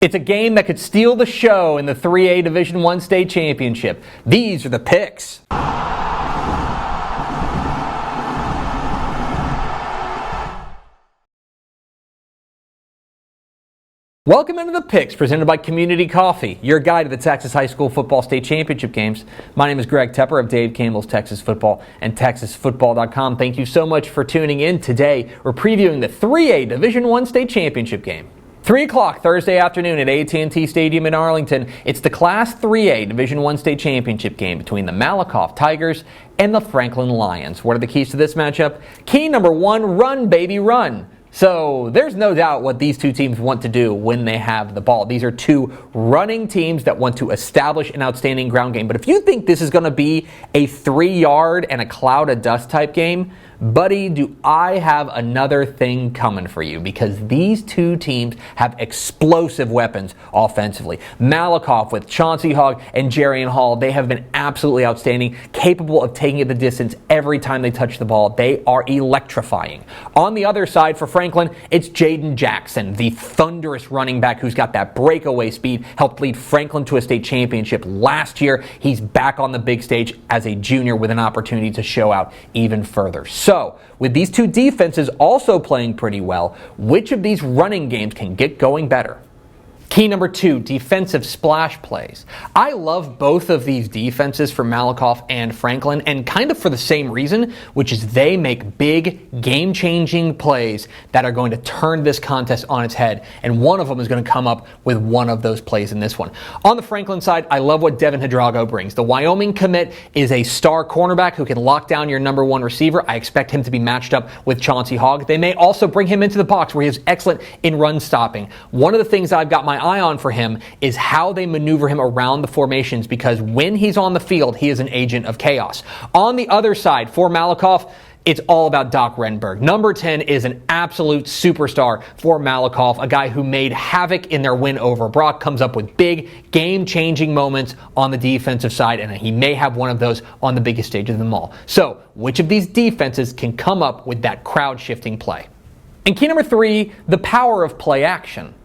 It's a game that could steal the show in the 3A Division I state championship. These are the picks. Welcome into the picks presented by Community Coffee, your guide to the Texas High School Football State Championship games. My name is Greg Tepper of Dave Campbell's Texas Football and TexasFootball.com. Thank you so much for tuning in. Today, we're previewing the 3A Division I state championship game. 3 o'clock Thursday afternoon at AT&T Stadium in Arlington. It's the Class 3A Division I state championship game between the Malakoff Tigers and the Franklin Lions. What are the keys to this matchup? Key number one, run, baby, run. So there's no doubt what these two teams want to do when they have the ball. These are two running teams that want to establish an outstanding ground game. But if you think this is going to be a 3-yard and a cloud of dust type game, buddy, do I have another thing coming for you, because these two teams have explosive weapons offensively. Malakoff with Chauncey Hogg and Jarian Hall, they have been absolutely outstanding, capable of taking it the distance every time they touch the ball. They are electrifying. On the other side for Franklin, it's Jaden Jackson, the thunderous running back who's got that breakaway speed, helped lead Franklin to a state championship last year. He's back on the big stage as a junior with an opportunity to show out even further. So, with these two defenses also playing pretty well, which of these running games can get going better? Key number two, defensive splash plays. I love both of these defenses for Malakoff and Franklin, and kind of for the same reason, which is they make big, game-changing plays that are going to turn this contest on its head, and one of them is going to come up with one of those plays in this one. On the Franklin side, I love what Devin Hidrago brings. The Wyoming commit is a star cornerback who can lock down your number one receiver. I expect him to be matched up with Chauncey Hogg. They may also bring him into the box where he is excellent in run stopping. One of the things I've got my eye on for him is how they maneuver him around the formations, because when he's on the field, he is an agent of chaos. On the other side, for Malakoff, it's all about Doc Renberg. Number 10 is an absolute superstar for Malakoff, a guy who made havoc in their win over Brock, comes up with big, game-changing moments on the defensive side, and he may have one of those on the biggest stage of them all. So, which of these defenses can come up with that crowd-shifting play? And key number three, the power of play action.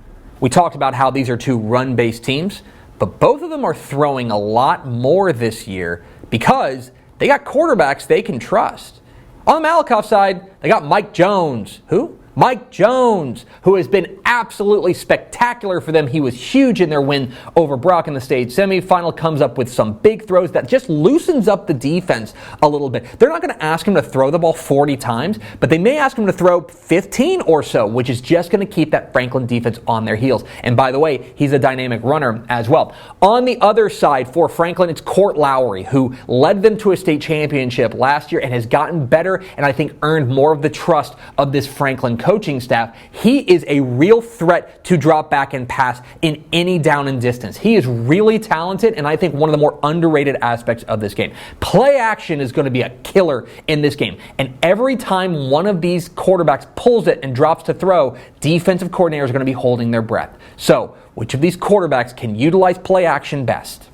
We talked about how these are two run-based teams, but both of them are throwing a lot more this year because they got quarterbacks they can trust. On the Malakoff side, they got Mike Jones. Who? Mike Jones, who has been absolutely spectacular for them. He was huge in their win over Brock in the state semifinal, comes up with some big throws that just loosens up the defense a little bit. They're not going to ask him to throw the ball 40 times, but they may ask him to throw 15 or so, which is just going to keep that Franklin defense on their heels. And by the way, he's a dynamic runner as well. On the other side for Franklin, it's Court Lowry, who led them to a state championship last year and has gotten better and I think earned more of the trust of this Franklin coaching staff. He is a real threat to drop back and pass in any down and distance. He is really talented, and I think one of the more underrated aspects of this game. Play action is going to be a killer in this game, and every time one of these quarterbacks pulls it and drops to throw, defensive coordinators are going to be holding their breath. So, which of these quarterbacks can utilize play action best?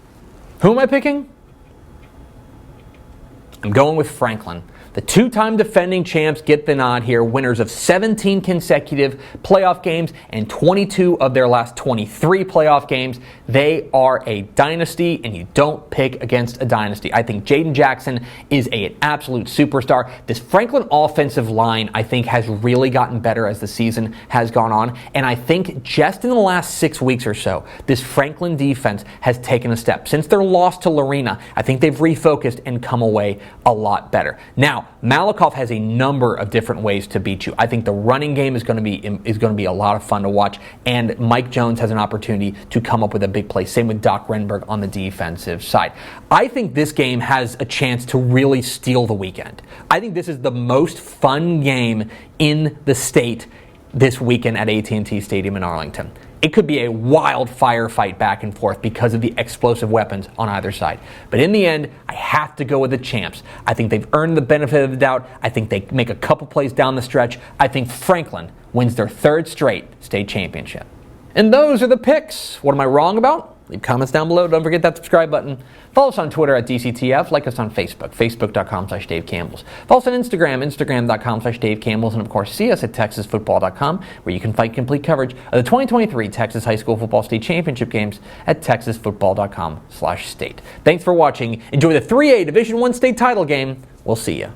Who am I picking? I'm going with Franklin. The two-time defending champs get the nod here, winners of 17 consecutive playoff games and 22 of their last 23 playoff games. They are a dynasty, and you don't pick against a dynasty. I think Jaden Jackson is an absolute superstar. This Franklin offensive line, I think, has really gotten better as the season has gone on, and I think just in the last 6 weeks or so, this Franklin defense has taken a step. Since their loss to Lorena, I think they've refocused and come away a lot better. Now, Malakoff has a number of different ways to beat you. I think the running game is going to be a lot of fun to watch, and Mike Jones has an opportunity to come up with a big play. Same with Doc Renberg on the defensive side. I think this game has a chance to really steal the weekend. I think this is the most fun game in the state this weekend at AT&T Stadium in Arlington. It could be a wild firefight back and forth because of the explosive weapons on either side. But in the end, I have to go with the champs. I think they've earned the benefit of the doubt. I think they make a couple plays down the stretch. I think Franklin wins their third straight state championship. And those are the picks. What am I wrong about? Leave comments down below. Don't forget that subscribe button. Follow us on Twitter at DCTF. Like us on Facebook, facebook.com/Dave Campbell's. Follow us on Instagram, instagram.com/Dave Campbell's. And of course, see us at texasfootball.com, where you can find complete coverage of the 2023 Texas High School Football State Championship games at texasfootball.com/state. Thanks for watching. Enjoy the 3A Division I state title game. We'll see you.